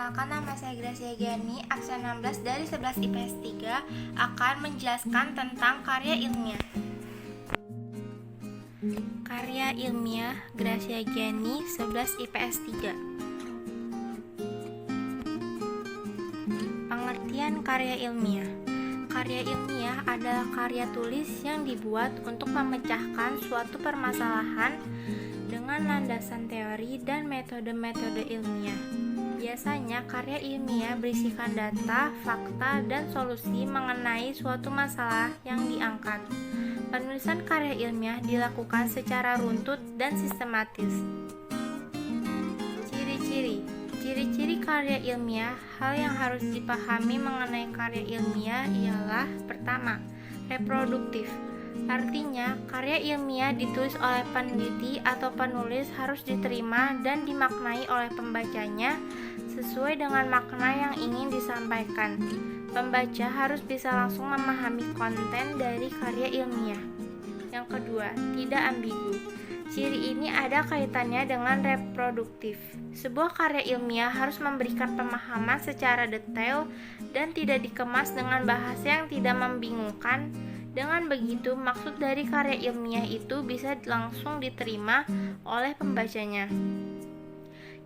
Perkenalkan, nama saya Gracia Giani, absen 16 dari 11 IPS 3, akan menjelaskan tentang karya ilmiah. Karya ilmiah Gracia Giani, 11 IPS 3. Pengertian karya ilmiah. Karya ilmiah adalah karya tulis yang dibuat untuk memecahkan suatu permasalahan dengan landasan teori dan metode-metode ilmiah. Biasanya karya ilmiah berisikan data, fakta, dan solusi mengenai suatu masalah yang diangkat. Penulisan karya ilmiah dilakukan secara runtut dan sistematis. Ciri-ciri karya ilmiah. Hal yang harus dipahami mengenai karya ilmiah ialah: pertama, reproduktif. Artinya, karya ilmiah ditulis oleh peneliti atau penulis harus diterima dan dimaknai oleh pembacanya sesuai dengan makna yang ingin disampaikan. Pembaca harus bisa langsung memahami konten dari karya ilmiah. Yang kedua, tidak ambigu. Ciri ini ada kaitannya dengan reproduktif. Sebuah karya ilmiah harus memberikan pemahaman secara detail dan tidak dikemas dengan bahasa yang tidak membingungkan. Dengan begitu, maksud dari karya ilmiah itu bisa langsung diterima oleh pembacanya.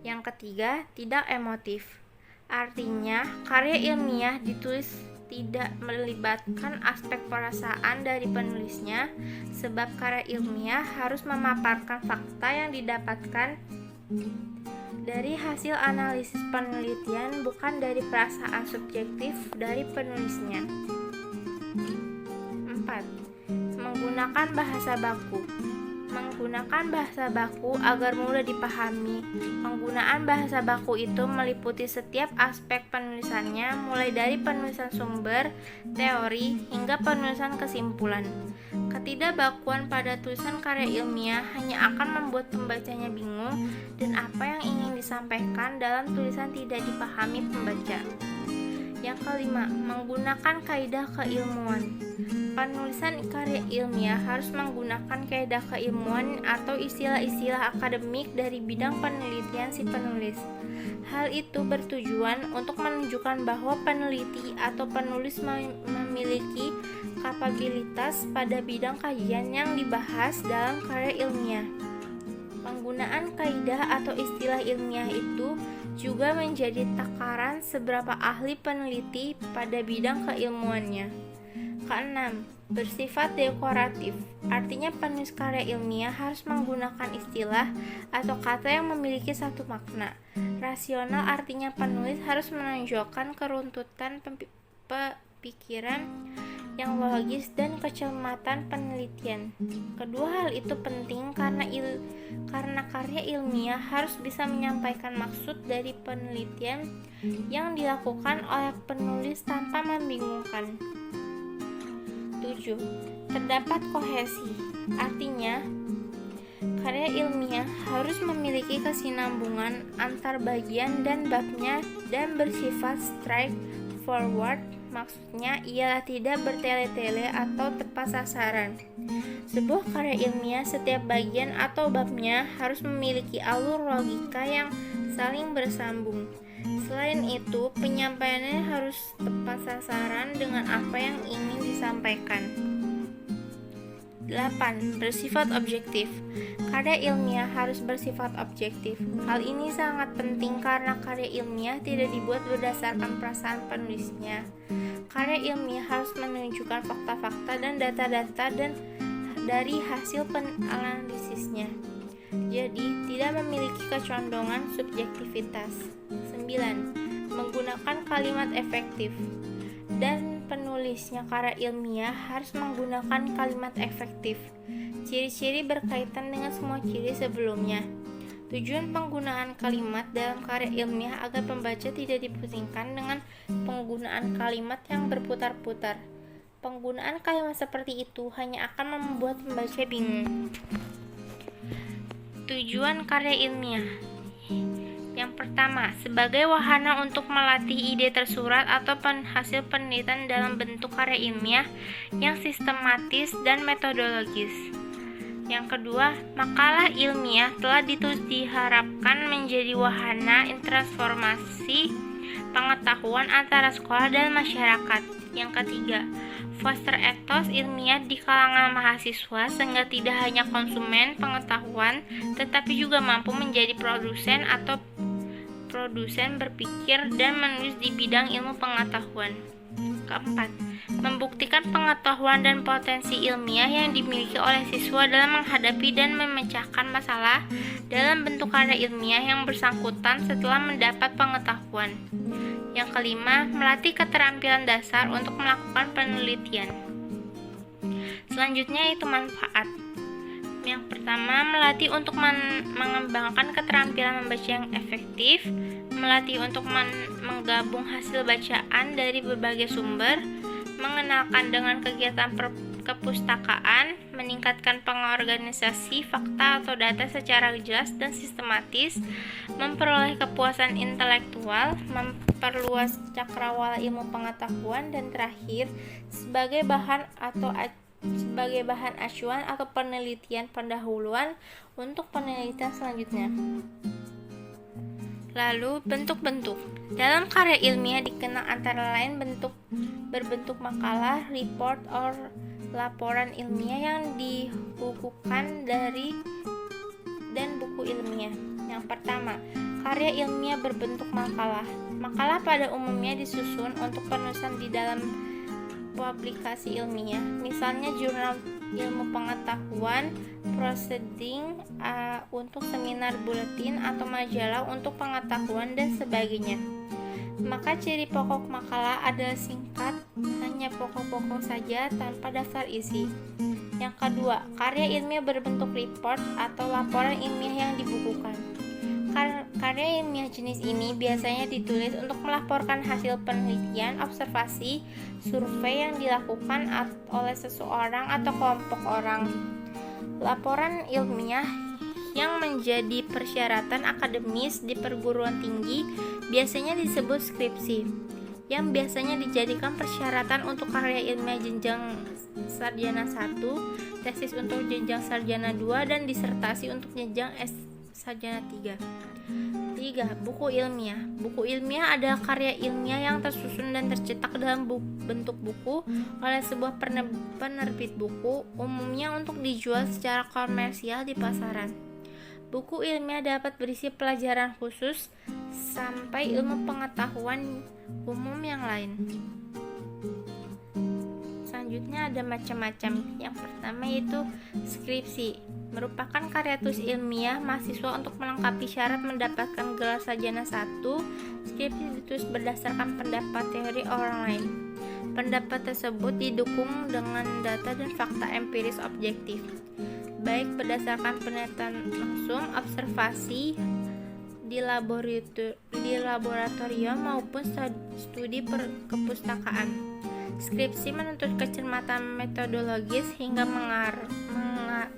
Yang ketiga, tidak emotif. Artinya, karya ilmiah ditulis tidak melibatkan aspek perasaan dari penulisnya, sebab karya ilmiah harus memaparkan fakta yang didapatkan dari hasil analisis penelitian, bukan dari perasaan subjektif dari penulisnya. 4. Menggunakan bahasa baku. Menggunakan bahasa baku agar mudah dipahami. Penggunaan bahasa baku itu meliputi setiap aspek penulisannya, mulai dari penulisan sumber, teori, hingga penulisan kesimpulan. Ketidakbakuan pada tulisan karya ilmiah hanya akan membuat pembacanya bingung dan apa yang ingin disampaikan dalam tulisan tidak dipahami pembaca. Yang kelima, menggunakan kaidah keilmuan. Penulisan karya ilmiah harus menggunakan kaidah keilmuan atau istilah-istilah akademik dari bidang penelitian si penulis. Hal itu bertujuan untuk menunjukkan bahwa peneliti atau penulis memiliki kapabilitas pada bidang kajian yang dibahas dalam karya ilmiah. Penggunaan kaidah atau istilah ilmiah itu juga menjadi takaran seberapa ahli peneliti pada bidang keilmuannya. Keenam, bersifat dekoratif. Artinya penulis karya ilmiah harus menggunakan istilah atau kata yang memiliki satu makna. Rasional artinya penulis harus menonjolkan keruntutan pikiran yang logis dan kecermatan penelitian. Kedua hal itu penting karena karya ilmiah harus bisa menyampaikan maksud dari penelitian yang dilakukan oleh penulis tanpa membingungkan. 7. Terdapat kohesi. Artinya, karya ilmiah harus memiliki kesinambungan antar bagian dan babnya dan bersifat straightforward. Maksudnya ialah tidak bertele-tele atau tepat sasaran. Sebuah karya ilmiah, setiap bagian atau babnya harus memiliki alur logika yang saling bersambung. Selain itu, penyampaiannya harus tepat sasaran dengan apa yang ingin disampaikan. 8. Bersifat objektif. Karya ilmiah harus bersifat objektif. Hal ini sangat penting karena karya ilmiah tidak dibuat berdasarkan perasaan penulisnya. Karya ilmiah harus menunjukkan fakta-fakta dan data-data dari hasil penanalisisnya. Jadi, tidak memiliki kecondongan subjektivitas. 9. Menggunakan kalimat efektif. Dan penulisnya karya ilmiah harus menggunakan kalimat efektif. Ciri-ciri berkaitan dengan semua ciri sebelumnya. Tujuan penggunaan kalimat dalam karya ilmiah agar pembaca tidak dipusingkan dengan penggunaan kalimat yang berputar-putar. Penggunaan kalimat seperti itu hanya akan membuat pembaca bingung. Tujuan karya ilmiah. Yang pertama, sebagai wahana untuk melatih ide tersurat atau hasil penelitian dalam bentuk karya ilmiah yang sistematis dan metodologis. Yang kedua, makalah ilmiah telah ditulis diharapkan menjadi wahana transformasi pengetahuan antara sekolah dan masyarakat. Yang ketiga, foster etos ilmiah di kalangan mahasiswa sehingga tidak hanya konsumen pengetahuan, tetapi juga mampu menjadi produsen berpikir dan menulis di bidang ilmu pengetahuan. Keempat, membuktikan pengetahuan dan potensi ilmiah yang dimiliki oleh siswa dalam menghadapi dan memecahkan masalah dalam bentuk karya ilmiah yang bersangkutan setelah mendapat pengetahuan. Yang kelima, melatih keterampilan dasar untuk melakukan penelitian. Selanjutnya itu manfaat. Yang pertama, melatih untuk mengembangkan keterampilan membaca yang efektif, melatih untuk menggabung hasil bacaan dari berbagai sumber, mengenalkan dengan kegiatan kepustakaan, meningkatkan pengorganisasi fakta atau data secara jelas dan sistematis, memperoleh kepuasan intelektual, memperluas cakrawala ilmu pengetahuan, dan terakhir, sebagai bahan acuan atau penelitian pendahuluan untuk penelitian selanjutnya. Lalu, bentuk-bentuk. Dalam karya ilmiah dikenal antara lain berbentuk makalah, report, or laporan ilmiah yang dibukukan dan buku ilmiah. Yang pertama, karya ilmiah berbentuk makalah. Makalah pada umumnya disusun untuk penulisan di dalam publikasi ilmiah, misalnya jurnal ilmu pengetahuan, proceeding untuk seminar buletin atau majalah untuk pengetahuan dan sebagainya. Maka ciri pokok makalah adalah singkat, hanya pokok-pokok saja tanpa daftar isi. Yang kedua, karya ilmiah berbentuk report atau laporan ilmiah yang dibukukan. Karya ilmiah jenis ini biasanya ditulis untuk melaporkan hasil penelitian, observasi, survei yang dilakukan oleh seseorang atau kelompok orang. Laporan ilmiah yang menjadi persyaratan akademis di perguruan tinggi biasanya disebut skripsi, yang biasanya dijadikan persyaratan untuk karya ilmiah jenjang sarjana 1, tesis untuk jenjang sarjana 2, dan disertasi untuk jenjang sarjana 3. 3. Buku ilmiah. Buku ilmiah adalah karya ilmiah yang tersusun dan tercetak dalam bentuk buku oleh sebuah penerbit buku, umumnya untuk dijual secara komersial di pasaran. Buku ilmiah dapat berisi pelajaran khusus sampai ilmu pengetahuan umum yang lain. Selanjutnya ada macam-macam. Yang pertama yaitu skripsi, merupakan karya tulis ilmiah mahasiswa untuk melengkapi syarat mendapatkan gelar sarjana 1. Skripsi ditulis berdasarkan pendapat teori orang lain. Pendapat tersebut didukung dengan data dan fakta empiris objektif, baik berdasarkan penelitian langsung, observasi di laboratorium maupun studi kepustakaan. Skripsi menuntut kecermatan metodologis hingga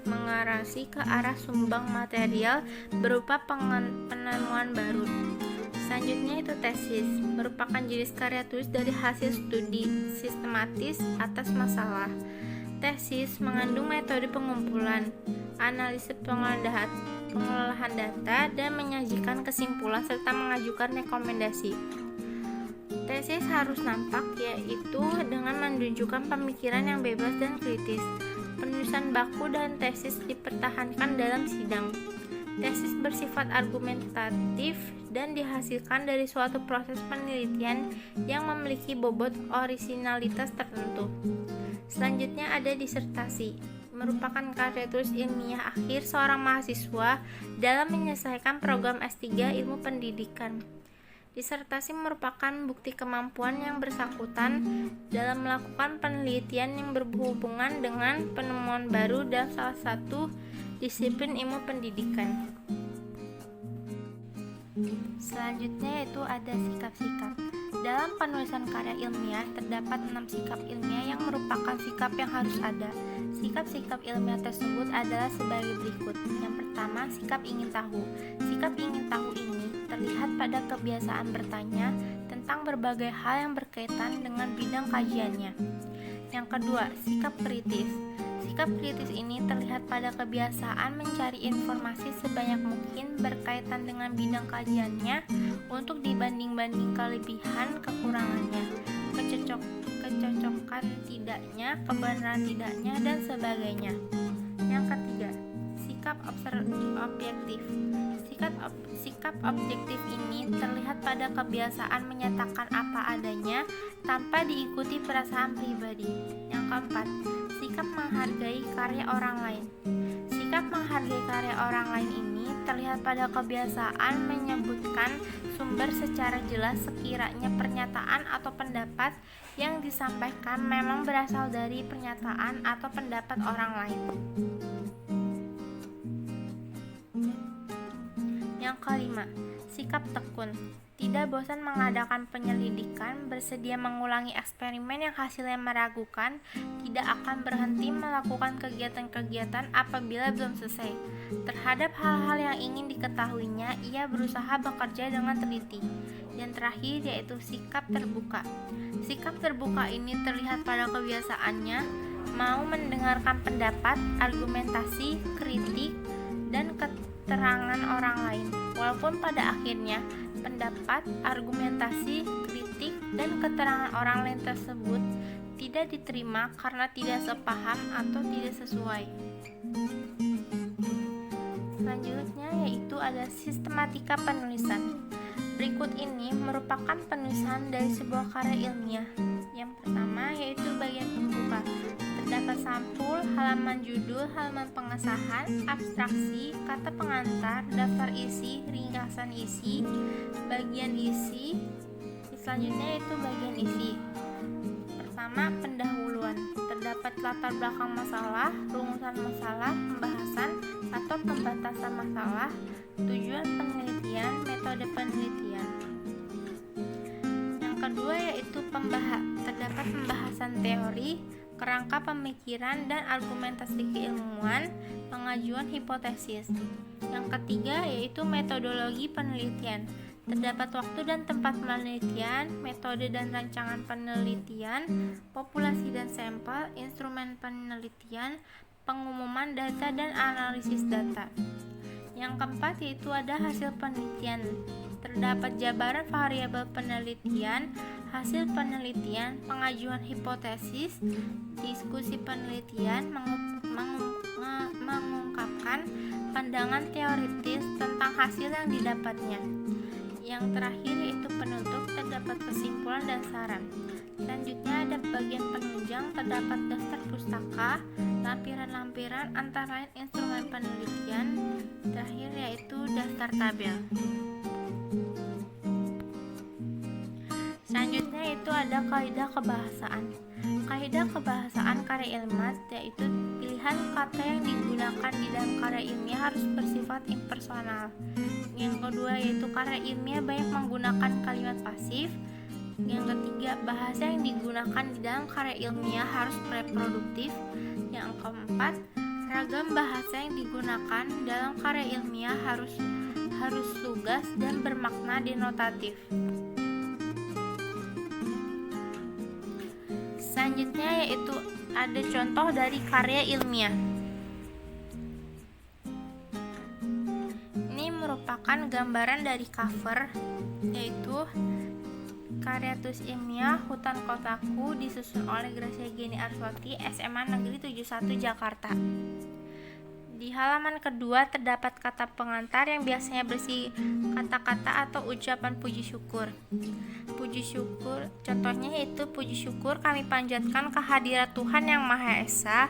mengarasi ke arah sumbang material berupa penemuan baru. Selanjutnya itu tesis, merupakan jenis karya tulis dari hasil studi sistematis atas masalah. Tesis mengandung metode pengumpulan, analisis pengolahan data, dan menyajikan kesimpulan serta mengajukan rekomendasi. Tesis harus nampak, yaitu dengan menunjukkan pemikiran yang bebas dan kritis. Penulisan baku dan tesis dipertahankan dalam sidang. Tesis bersifat argumentatif dan dihasilkan dari suatu proses penelitian yang memiliki bobot orisinalitas tertentu. Selanjutnya ada disertasi, merupakan karya tulis ilmiah akhir seorang mahasiswa dalam menyelesaikan program S3 ilmu pendidikan. Disertasi merupakan bukti kemampuan yang bersangkutan dalam melakukan penelitian yang berhubungan dengan penemuan baru dalam salah satu disiplin ilmu pendidikan. Selanjutnya yaitu ada sikap-sikap. Dalam penulisan karya ilmiah terdapat 6 sikap ilmiah yang merupakan sikap yang harus ada. Sikap-sikap ilmiah tersebut adalah sebagai berikut. Yang pertama, sikap ingin tahu. Sikap ingin tahu ini terlihat pada kebiasaan bertanya tentang berbagai hal yang berkaitan dengan bidang kajiannya. Yang kedua, sikap kritis. Sikap kritis ini terlihat pada kebiasaan mencari informasi sebanyak mungkin berkaitan dengan bidang kajiannya untuk dibanding-banding kelebihan kekurangannya, kecocokan tidaknya, kebenaran tidaknya, dan sebagainya. Yang ketiga, sikap objektif. Sikap objektif ini terlihat pada kebiasaan menyatakan apa adanya tanpa diikuti perasaan pribadi. Yang keempat, sikap menghargai karya orang lain. Sikap menghargai karya orang lain ini terlihat pada kebiasaan menyebutkan sumber secara jelas sekiranya pernyataan atau pendapat yang disampaikan memang berasal dari pernyataan atau pendapat orang lain. Yang kelima, sikap tekun. Tidak bosan mengadakan penyelidikan, bersedia mengulangi eksperimen yang hasilnya meragukan, tidak akan berhenti melakukan kegiatan-kegiatan apabila belum selesai. Terhadap hal-hal yang ingin diketahuinya, ia berusaha bekerja dengan teliti. Yang terakhir yaitu sikap terbuka. Sikap terbuka ini terlihat pada kebiasaannya mau mendengarkan pendapat, argumentasi, kritik, dan keterangan orang lain, walaupun pada akhirnya pendapat, argumentasi, kritik, dan keterangan orang lain tersebut tidak diterima karena tidak sepaham atau tidak sesuai. Selanjutnya yaitu ada sistematika penulisan. Berikut ini merupakan penulisan dari sebuah karya ilmiah. Yang pertama yaitu bagian pembuka. Terdapat sampul, halaman judul, halaman pengesahan, abstraksi, kata pengantar, daftar isi, ringkasan isi, bagian isi. Selanjutnya yaitu bagian isi. Pertama, pendahuluan. Terdapat latar belakang masalah, rumusan masalah, pembahasan atau pembatasan masalah, tujuan penelitian, metode penelitian. Yang kedua yaitu terdapat pembahasan teori, kerangka pemikiran dan argumentasi keilmuan, pengajuan hipotesis. Yang ketiga yaitu metodologi penelitian. Terdapat waktu dan tempat penelitian, metode dan rancangan penelitian, populasi dan sampel, instrumen penelitian, pengumuman data dan analisis data. Yang keempat yaitu ada hasil penelitian. Terdapat jabaran variabel penelitian, hasil penelitian, pengajuan hipotesis, diskusi penelitian, mengungkapkan pandangan teoritis tentang hasil yang didapatnya. Yang terakhir yaitu penutup, terdapat kesimpulan dan saran. Selanjutnya ada bagian penunjang, terdapat daftar pustaka, lampiran-lampiran antara lain instrumen penelitian. Terakhir yaitu daftar tabel. Selanjutnya itu ada kaidah kebahasaan. Kaidah kebahasaan karya ilmiah yaitu pilihan kata yang digunakan di dalam karya ilmiah harus bersifat impersonal. Yang kedua yaitu karya ilmiah banyak menggunakan kalimat pasif. Yang ketiga, bahasa yang digunakan di dalam karya ilmiah harus reproduktif. Yang keempat, ragam bahasa yang digunakan dalam karya ilmiah harus lugas dan bermakna denotatif. Selanjutnya yaitu ada contoh dari karya ilmiah. Ini merupakan gambaran dari cover, yaitu karya tulis ilmiah Hutan Kotaku disusun oleh Gracia Geni Arswati, SMA Negeri 71 Jakarta. Di halaman kedua terdapat kata pengantar yang biasanya berisi kata-kata atau ucapan puji syukur. Puji syukur, contohnya yaitu puji syukur kami panjatkan kehadirat Tuhan Yang Maha Esa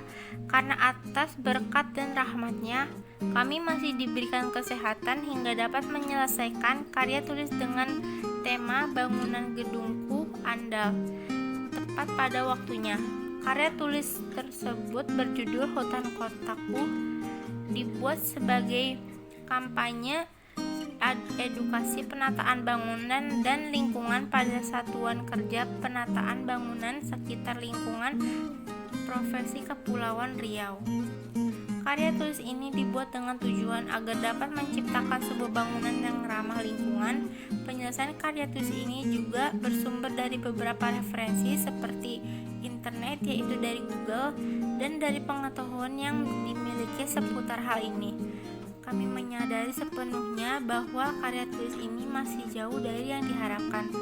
karena atas berkat dan rahmat-Nya kami masih diberikan kesehatan hingga dapat menyelesaikan karya tulis dengan tema bangunan gedungku andal tepat pada waktunya. Karya tulis tersebut berjudul Hutan Kotaku, dibuat sebagai kampanye edukasi penataan bangunan dan lingkungan pada Satuan Kerja Penataan Bangunan Sekitar Lingkungan Profesi Kepulauan Riau. Karya tulis ini dibuat dengan tujuan agar dapat menciptakan sebuah bangunan yang ramah lingkungan. Penyelesaian karya tulis ini juga bersumber dari beberapa referensi seperti internet, yaitu dari Google, dan dari pengetahuan yang dimiliki seputar hal ini. Kami menyadari sepenuhnya bahwa karya tulis ini masih jauh dari yang diharapkan.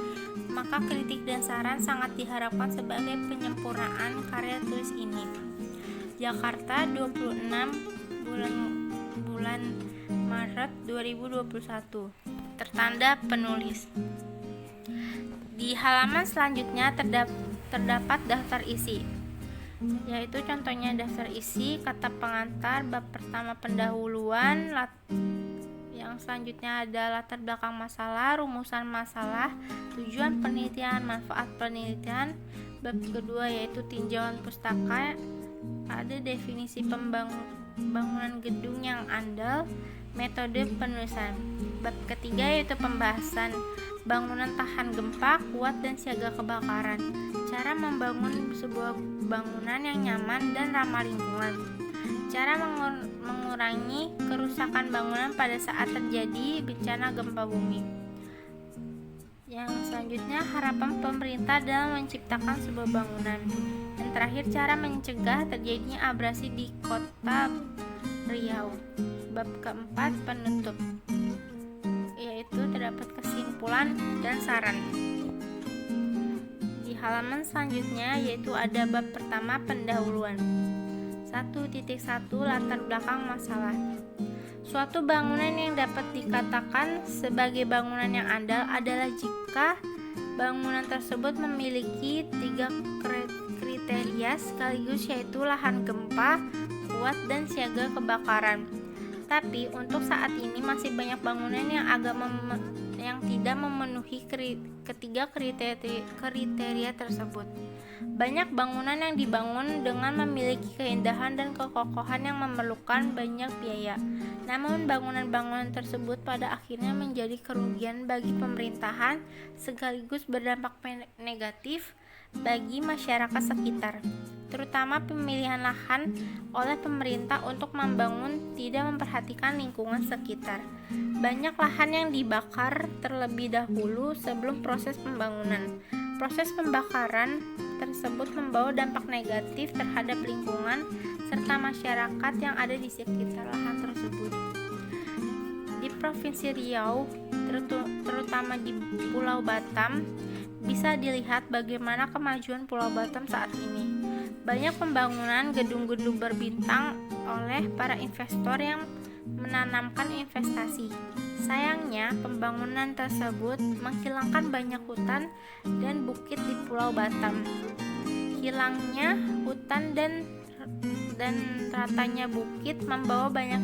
Maka kritik dan saran sangat diharapkan sebagai penyempurnaan karya tulis ini. Jakarta, 26 bulan Maret 2021. Tertanda penulis. Di halaman selanjutnya terdapat daftar isi, yaitu contohnya daftar isi, kata pengantar, bab pertama pendahuluan, yang selanjutnya ada latar belakang masalah, rumusan masalah, tujuan penelitian, manfaat penelitian, bab kedua yaitu tinjauan pustaka, ada definisi bangunan gedung yang andal, metode penulisan. Bab ketiga yaitu pembahasan bangunan tahan gempa, kuat dan siaga kebakaran, cara membangun sebuah bangunan yang nyaman dan ramah lingkungan, cara mengurangi kerusakan bangunan pada saat terjadi bencana gempa bumi. Yang selanjutnya, harapan pemerintah dalam menciptakan sebuah bangunan. Yang terakhir, cara mencegah terjadinya abrasi di kota Riau. Bab keempat, penutup, yaitu terdapat kesimpulan dan saran. Di halaman selanjutnya yaitu ada bab pertama pendahuluan. 1.1 Latar belakang masalah. Suatu bangunan yang dapat dikatakan sebagai bangunan yang andal adalah jika bangunan tersebut memiliki 3 kriteria sekaligus, yaitu lahan gempa, kuat, dan siaga kebakaran. Tapi untuk saat ini masih banyak bangunan yang tidak memenuhi ketiga kriteria tersebut. Banyak bangunan yang dibangun dengan memiliki keindahan dan kekokohan yang memerlukan banyak biaya. Namun bangunan-bangunan tersebut pada akhirnya menjadi kerugian bagi pemerintahan sekaligus berdampak negatif bagi masyarakat sekitar. Terutama pemilihan lahan oleh pemerintah untuk membangun tidak memperhatikan lingkungan sekitar. Banyak lahan yang dibakar terlebih dahulu sebelum proses pembangunan. Proses pembakaran tersebut membawa dampak negatif terhadap lingkungan serta masyarakat yang ada di sekitar lahan tersebut. Di Provinsi Riau, terutama di Pulau Batam, bisa dilihat bagaimana kemajuan Pulau Batam saat ini. Banyak pembangunan gedung-gedung berbintang oleh para investor yang menanamkan investasi. Sayangnya, pembangunan tersebut menghilangkan banyak hutan dan bukit di Pulau Batam. Hilangnya hutan dan ratanya bukit membawa banyak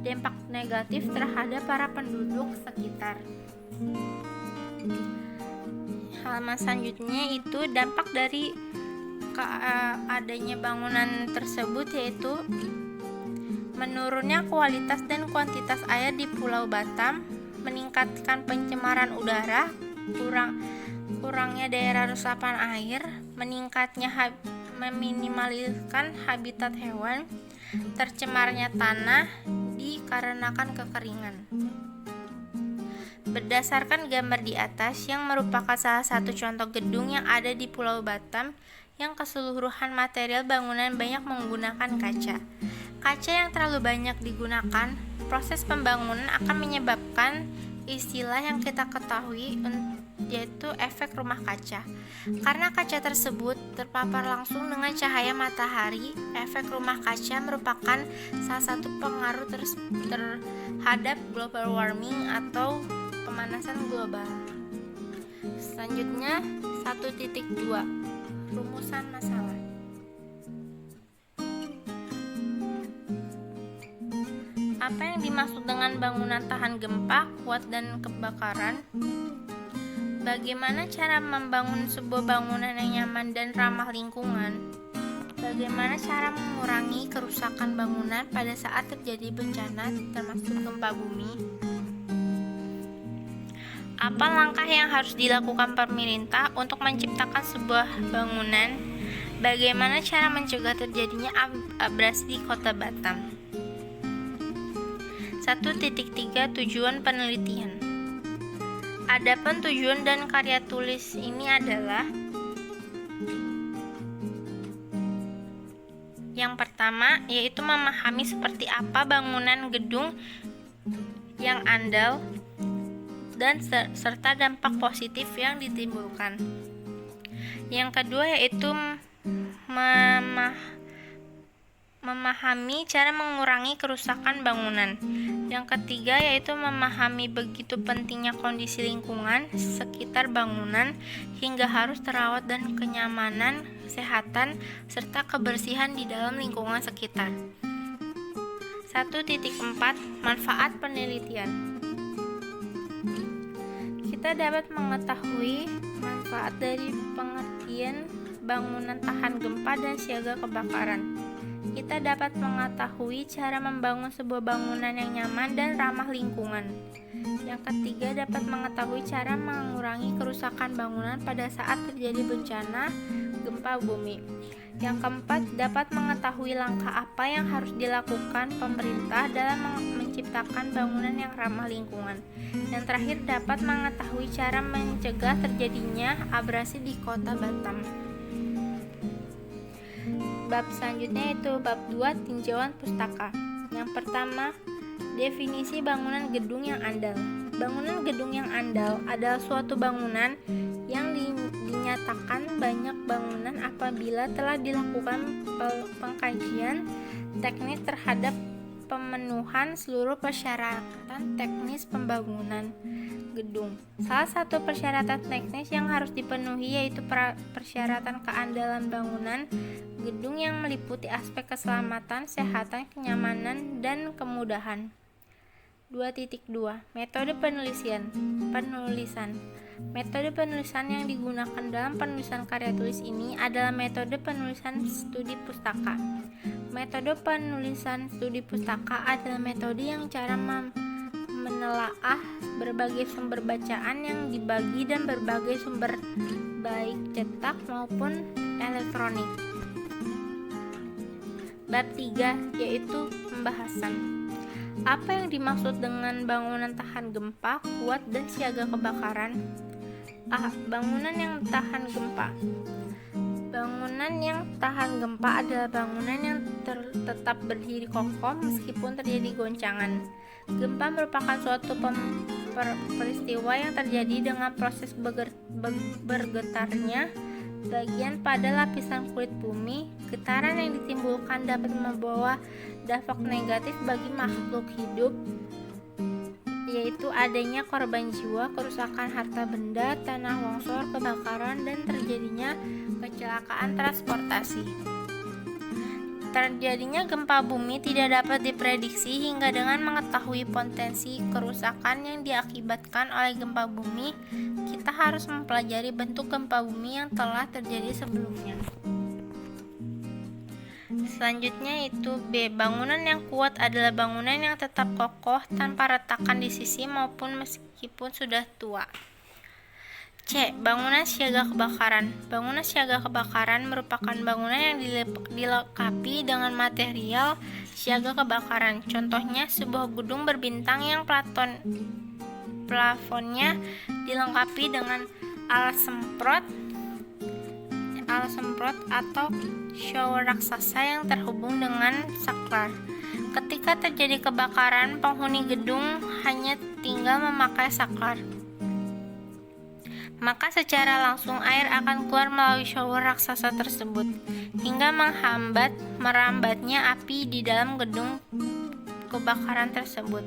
dampak negatif terhadap para penduduk sekitar. Halaman selanjutnya itu dampak dari adanya bangunan tersebut, yaitu menurunnya kualitas dan kuantitas air di Pulau Batam, meningkatkan pencemaran udara, kurangnya daerah resapan air, meminimaliskan habitat hewan, tercemarnya tanah dikarenakan kekeringan. Berdasarkan gambar di atas yang merupakan salah satu contoh gedung yang ada di Pulau Batam, yang keseluruhan material bangunan banyak menggunakan kaca. Kaca yang terlalu banyak digunakan, proses pembangunan akan menyebabkan istilah yang kita ketahui, yaitu efek rumah kaca. Karena kaca tersebut terpapar langsung dengan cahaya matahari, efek rumah kaca merupakan salah satu pengaruh terhadap global warming atau pemanasan global. Selanjutnya 1.2 Rumusan masalah. Apa yang dimaksud dengan bangunan tahan gempa, kuat, dan kebakaran? Bagaimana cara membangun sebuah bangunan yang nyaman dan ramah lingkungan? Bagaimana cara mengurangi kerusakan bangunan pada saat terjadi bencana, termasuk gempa bumi? Apa langkah yang harus dilakukan pemerintah untuk menciptakan sebuah bangunan? Bagaimana cara mencegah terjadinya abrasi di Kota Batam? 1.3 Tujuan penelitian. Adapun tujuan dan karya tulis ini adalah Yang pertama yaitu memahami seperti apa bangunan gedung yang andal dan serta dampak positif yang ditimbulkan. Yang kedua yaitu memahami cara mengurangi kerusakan bangunan. Yang ketiga yaitu memahami begitu pentingnya kondisi lingkungan sekitar bangunan hingga harus terawat dan kenyamanan, kesehatan, serta kebersihan di dalam lingkungan sekitar. 1.4 Manfaat penelitian. Kita dapat mengetahui manfaat dari pengertian bangunan tahan gempa dan siaga kebakaran. Kita dapat mengetahui cara membangun sebuah bangunan yang nyaman dan ramah lingkungan. Yang ketiga, dapat mengetahui cara mengurangi kerusakan bangunan pada saat terjadi bencana gempa bumi. Yang keempat, dapat mengetahui langkah apa yang harus dilakukan pemerintah dalam menciptakan bangunan yang ramah lingkungan. Yang terakhir, dapat mengetahui cara mencegah terjadinya abrasi di Kota Batam. Bab selanjutnya yaitu bab 2 tinjauan pustaka. Yang pertama, definisi bangunan gedung yang andal. Bangunan gedung yang andal adalah suatu bangunan yang dinyatakan banyak bangunan apabila telah dilakukan pengkajian teknis terhadap pemenuhan seluruh persyaratan teknis pembangunan gedung. Salah satu persyaratan teknis yang harus dipenuhi yaitu persyaratan keandalan bangunan gedung yang meliputi aspek keselamatan, kesehatan, kenyamanan, dan kemudahan. 2.2 Metode penulisan. Metode penulisan yang digunakan dalam penulisan karya tulis ini adalah metode penulisan studi pustaka. Metode penulisan studi pustaka adalah metode yang cara menelaah berbagai sumber bacaan yang dibagi dan berbagai sumber baik cetak maupun elektronik. Bab 3 yaitu pembahasan. Apa yang dimaksud dengan bangunan tahan gempa, kuat, dan siaga kebakaran? A. Bangunan yang tahan gempa. Bangunan yang tahan gempa adalah bangunan yang tetap berdiri kokoh meskipun terjadi goncangan. Gempa merupakan suatu peristiwa yang terjadi dengan proses bergetarnya bagian pada lapisan kulit bumi. Getaran yang ditimbulkan dapat membawa dampak negatif bagi makhluk hidup, yaitu adanya korban jiwa, kerusakan harta benda, tanah longsor, kebakaran, dan terjadinya kecelakaan transportasi. Terjadinya gempa bumi tidak dapat diprediksi hingga dengan mengetahui potensi kerusakan yang diakibatkan oleh gempa bumi, kita harus mempelajari bentuk gempa bumi yang telah terjadi sebelumnya. Selanjutnya itu B. Bangunan yang kuat adalah bangunan yang tetap kokoh tanpa retakan di sisi maupun meskipun sudah tua. C. Bangunan siaga kebakaran. Bangunan siaga kebakaran merupakan bangunan yang dilengkapi dengan material siaga kebakaran. Contohnya sebuah gedung berbintang yang plafonnya dilengkapi dengan alat semprot atau shower raksasa yang terhubung dengan saklar. Ketika terjadi kebakaran, penghuni gedung hanya tinggal memakai saklar. Maka secara langsung air akan keluar melalui shower raksasa tersebut hingga merambatnya api di dalam gedung kebakaran tersebut,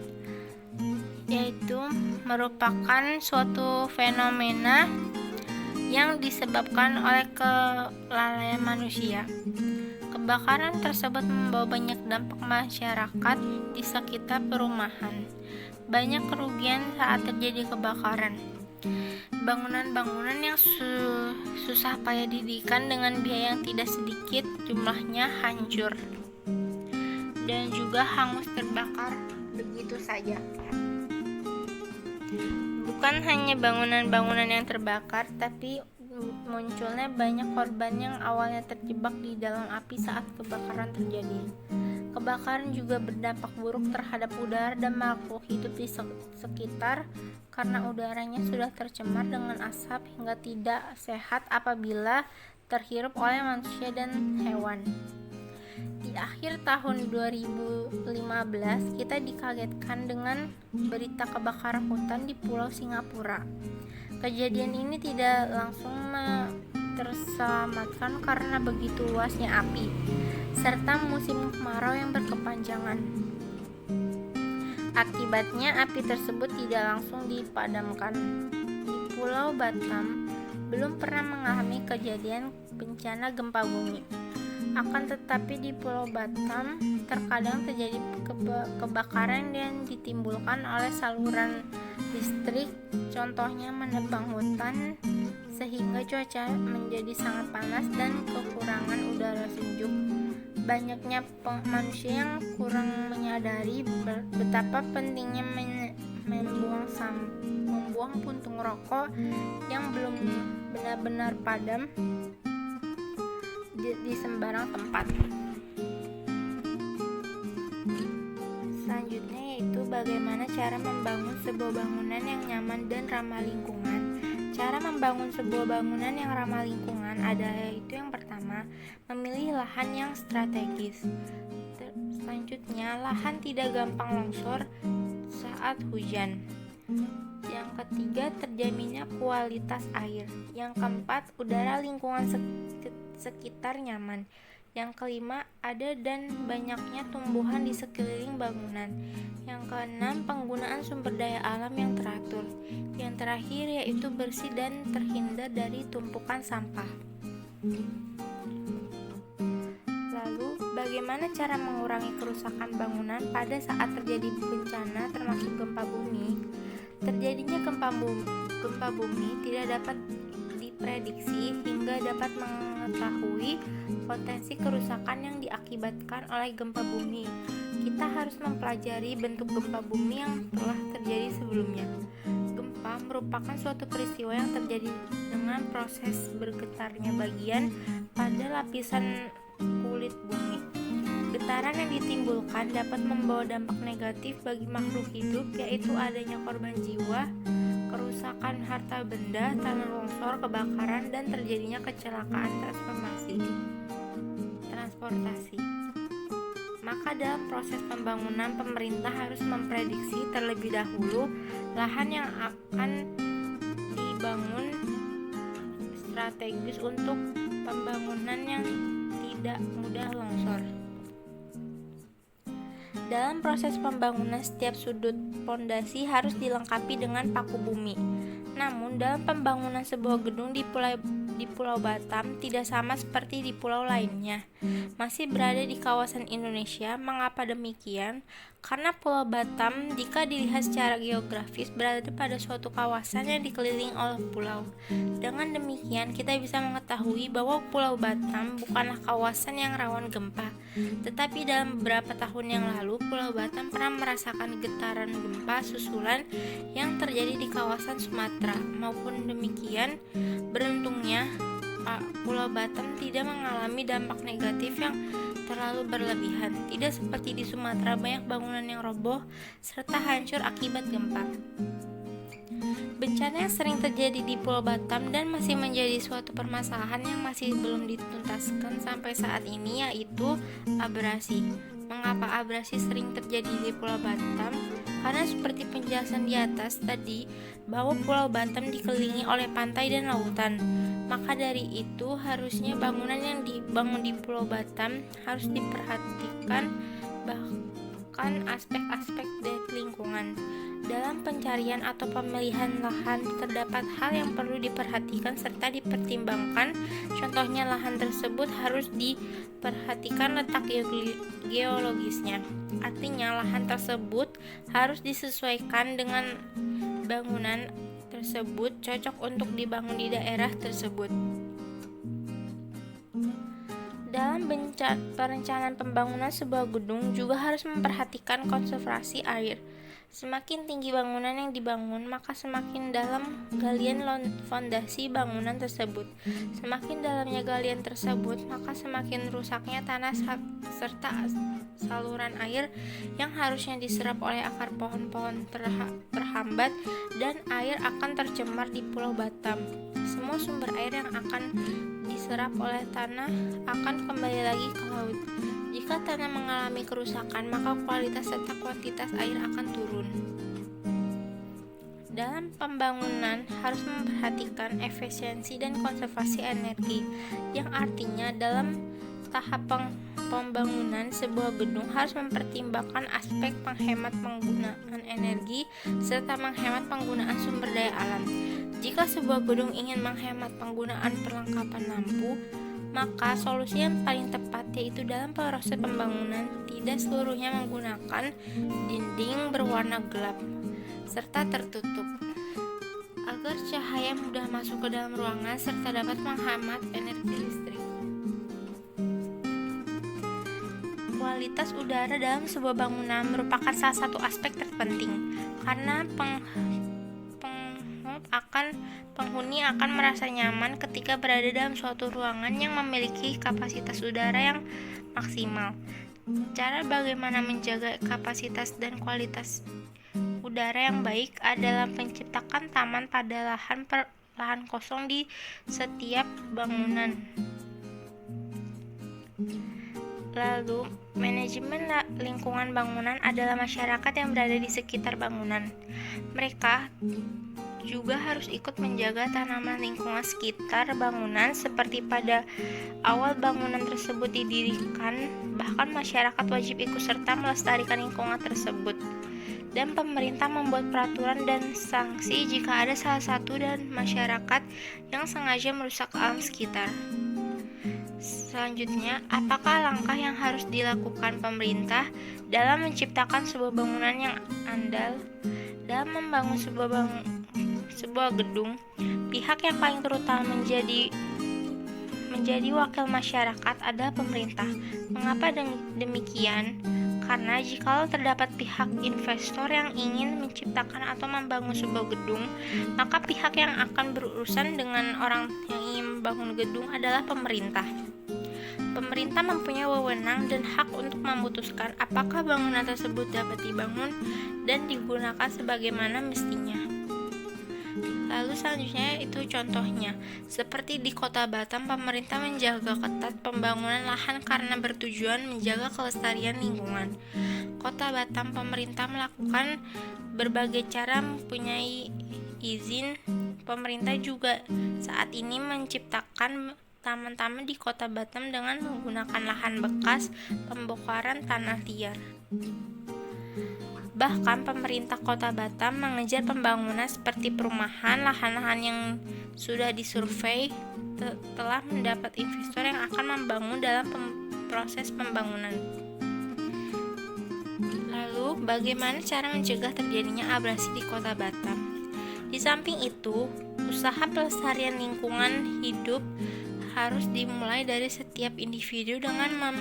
yaitu merupakan suatu fenomena yang disebabkan oleh kelalaian manusia. Kebakaran tersebut membawa banyak dampak masyarakat di sekitar perumahan. Banyak kerugian saat terjadi kebakaran. Bangunan-bangunan yang susah payah didirikan dengan biaya yang tidak sedikit jumlahnya hancur dan juga hangus terbakar begitu saja. Bukan hanya bangunan-bangunan yang terbakar, tapi munculnya banyak korban yang awalnya terjebak di dalam api saat kebakaran terjadi. Kebakaran juga berdampak buruk terhadap udara dan makhluk hidup di sekitar karena udaranya sudah tercemar dengan asap hingga tidak sehat apabila terhirup oleh manusia dan hewan. Di akhir tahun 2015, kita dikagetkan dengan berita kebakaran hutan di Pulau Singapura. Kejadian ini tidak langsung terselamatkan karena begitu luasnya api, serta musim kemarau yang berkepanjangan. Akibatnya, api tersebut tidak langsung dipadamkan. Di Pulau Batam belum pernah mengalami kejadian bencana gempa bumi. Akan tetapi di Pulau Batam terkadang terjadi kebakaran yang ditimbulkan oleh saluran listrik, contohnya menebang hutan sehingga cuaca menjadi sangat panas dan kekurangan udara sejuk. Banyaknya manusia yang kurang menyadari betapa pentingnya membuang puntung rokok yang belum benar-benar padam di sembarang tempat. Selanjutnya yaitu bagaimana cara membangun sebuah bangunan yang nyaman dan ramah lingkungan. Cara membangun sebuah bangunan yang ramah lingkungan adalah yaitu yang pertama, memilih lahan yang strategis. Selanjutnya, lahan tidak gampang longsor saat hujan. Yang ketiga, terjaminnya kualitas air. Yang keempat, udara lingkungan sekitar nyaman. Yang kelima, ada dan banyaknya tumbuhan di sekeliling bangunan. Yang keenam, penggunaan sumber daya alam yang teratur. Yang terakhir yaitu bersih dan terhindar dari tumpukan sampah. Lalu, bagaimana cara mengurangi kerusakan bangunan pada saat terjadi bencana termasuk gempa bumi? Terjadinya gempa bumi tidak dapat diprediksi hingga dapat mengetahui potensi kerusakan yang diakibatkan oleh gempa bumi. Kita harus mempelajari bentuk gempa bumi yang telah terjadi sebelumnya. Gempa merupakan suatu peristiwa yang terjadi dengan proses bergetarnya bagian pada lapisan kulit bumi. Getaran yang ditimbulkan dapat membawa dampak negatif bagi makhluk hidup, yaitu adanya korban jiwa, kerusakan harta benda, tanah longsor, kebakaran, dan terjadinya kecelakaan transportasi. Maka dalam proses pembangunan, pemerintah harus memprediksi terlebih dahulu lahan yang akan dibangun strategis untuk pembangunan yang tidak mudah longsor. Dalam proses pembangunan, setiap sudut pondasi harus dilengkapi dengan paku bumi. Namun, dalam pembangunan sebuah gedung di Pulau Batam tidak sama seperti di pulau lainnya. Masih berada di kawasan Indonesia. Mengapa demikian? Karena Pulau Batam, jika dilihat secara geografis, berada pada suatu kawasan yang dikelilingi oleh pulau. Dengan demikian, kita bisa mengetahui bahwa Pulau Batam bukanlah kawasan yang rawan gempa. Tetapi dalam beberapa tahun yang lalu, Pulau Batam pernah merasakan getaran gempa susulan yang terjadi di kawasan Sumatera. Maupun demikian, beruntungnya Pulau Batam tidak mengalami dampak negatif yang terlalu berlebihan. Tidak seperti di Sumatera, banyak bangunan yang roboh serta hancur akibat gempa. Bencana yang sering terjadi di Pulau Batam dan masih menjadi suatu permasalahan yang masih belum dituntaskan sampai saat ini yaitu abrasi. Mengapa abrasi sering terjadi di Pulau Batam? Karena seperti penjelasan di atas tadi, bahwa Pulau Batam dikelilingi oleh pantai dan lautan. Maka dari itu, harusnya bangunan yang dibangun di Pulau Batam harus diperhatikan bahkan aspek-aspek dari lingkungan. Dalam pencarian atau pemilihan lahan, terdapat hal yang perlu diperhatikan serta dipertimbangkan. Contohnya, lahan tersebut harus diperhatikan letak geologisnya. Artinya, lahan tersebut harus disesuaikan dengan bangunan tersebut cocok untuk dibangun di daerah tersebut. Dalam perencanaan pembangunan sebuah gedung juga harus memperhatikan konservasi air. Semakin tinggi bangunan yang dibangun, maka semakin dalam galian fondasi bangunan tersebut. Semakin dalamnya galian tersebut, maka semakin rusaknya tanah serta saluran air yang harusnya diserap oleh akar pohon-pohon terhambat dan air akan tercemar di Pulau Batam. semua sumber air yang akan diserap oleh tanah akan kembali lagi ke laut. Jika tanah mengalami kerusakan, maka kualitas serta kuantitas air akan turun. Dalam pembangunan harus memperhatikan efisiensi dan konservasi energi, yang artinya dalam tahap pembangunan sebuah gedung harus mempertimbangkan aspek menghemat penggunaan energi serta menghemat penggunaan sumber daya alam. Jika sebuah gedung ingin menghemat penggunaan perlengkapan lampu, maka solusi yang paling tepat yaitu dalam proses pembangunan tidak seluruhnya menggunakan dinding berwarna gelap serta tertutup, agar cahaya mudah masuk ke dalam ruangan serta dapat menghemat energi listrik. Kualitas udara dalam sebuah bangunan merupakan salah satu aspek terpenting, karena penghuni akan merasa nyaman ketika berada dalam suatu ruangan yang memiliki kapasitas udara yang maksimal. Cara bagaimana menjaga kapasitas dan kualitas udara yang baik adalah menciptakan taman pada lahan kosong di setiap bangunan. Lalu, manajemen lingkungan bangunan adalah masyarakat yang berada di sekitar bangunan. Mereka juga harus ikut menjaga tanaman lingkungan sekitar bangunan seperti pada awal bangunan tersebut didirikan. Bahkan masyarakat wajib ikut serta melestarikan lingkungan tersebut. Dan pemerintah membuat peraturan dan sanksi jika ada salah satu dan masyarakat yang sengaja merusak alam sekitar. Selanjutnya, apakah langkah yang harus dilakukan pemerintah dalam menciptakan sebuah bangunan yang andal? Dalam membangun sebuah gedung, pihak yang paling terutama menjadi wakil masyarakat adalah pemerintah. Mengapa demikian? Karena jikalau terdapat pihak investor yang ingin menciptakan atau membangun sebuah gedung, maka pihak yang akan berurusan dengan orang yang ingin membangun gedung adalah pemerintah. Pemerintah mempunyai wewenang dan hak untuk memutuskan apakah bangunan tersebut dapat dibangun dan digunakan sebagaimana mestinya. Lalu selanjutnya itu contohnya, seperti di Kota Batam, pemerintah menjaga ketat pembangunan lahan karena bertujuan menjaga kelestarian lingkungan. Kota Batam, pemerintah melakukan berbagai cara mempunyai izin. Pemerintah juga saat ini menciptakan taman-taman di Kota Batam dengan menggunakan lahan bekas pembongkaran tanah liar. Bahkan pemerintah Kota Batam mengejar pembangunan seperti perumahan, lahan-lahan yang sudah disurvei telah mendapat investor yang akan membangun dalam proses pembangunan. Lalu, bagaimana cara mencegah terjadinya abrasi di Kota Batam? Di samping itu, usaha pelestarian lingkungan hidup harus dimulai dari setiap individu dengan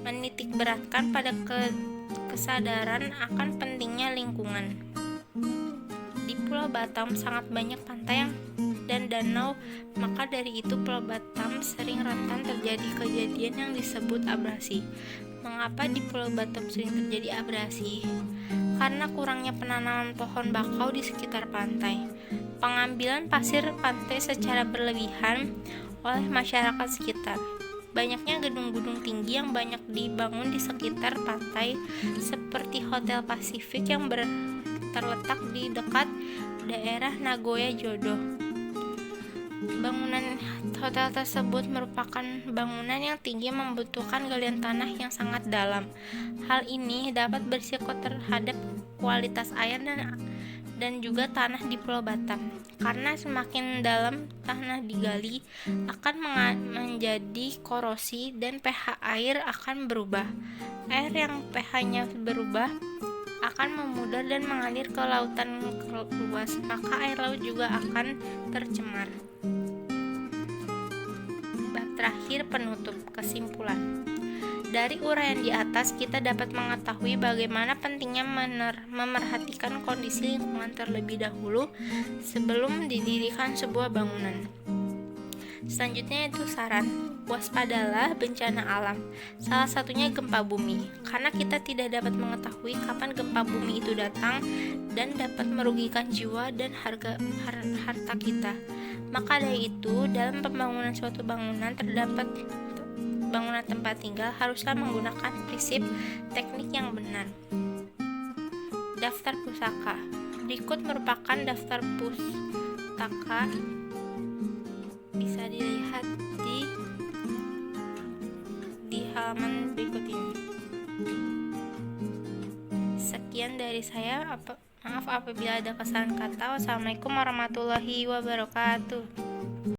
menitikberatkan pada kesadaran akan pentingnya lingkungan. Di Pulau Batam sangat banyak pantai dan danau, maka dari itu Pulau Batam sering rentan terjadi kejadian yang disebut abrasi. Mengapa di Pulau Batam sering terjadi abrasi? Karena kurangnya penanaman pohon bakau di sekitar pantai, pengambilan pasir pantai secara berlebihan oleh masyarakat sekitar, banyaknya gedung-gedung tinggi yang banyak dibangun di sekitar pantai seperti Hotel Pasifik yang terletak di dekat daerah Nagoya Jodo. Bangunan hotel tersebut merupakan bangunan yang tinggi membutuhkan galian tanah yang sangat dalam. Hal ini dapat berisiko terhadap kualitas air dan juga tanah di Pulau Batam, karena semakin dalam tanah digali akan menjadi korosi dan pH air akan berubah. Air yang pH-nya berubah akan memudar dan mengalir ke lautan luas, maka air laut juga akan tercemar. Bab terakhir, penutup. Kesimpulan. Dari uraian di atas, kita dapat mengetahui bagaimana pentingnya memerhatikan kondisi lingkungan terlebih dahulu sebelum didirikan sebuah bangunan. Selanjutnya itu saran, waspadalah bencana alam, salah satunya gempa bumi, karena kita tidak dapat mengetahui kapan gempa bumi itu datang dan dapat merugikan jiwa dan harta kita. Maka dari itu, dalam pembangunan suatu bangunan terdapat bangunan tempat tinggal haruslah menggunakan prinsip teknik yang benar. Daftar pusaka. Berikut merupakan daftar pustaka, bisa dilihat di halaman berikut ini. Sekian dari saya. Maaf apabila ada kesalahan kata. Wassalamualaikum warahmatullahi wabarakatuh.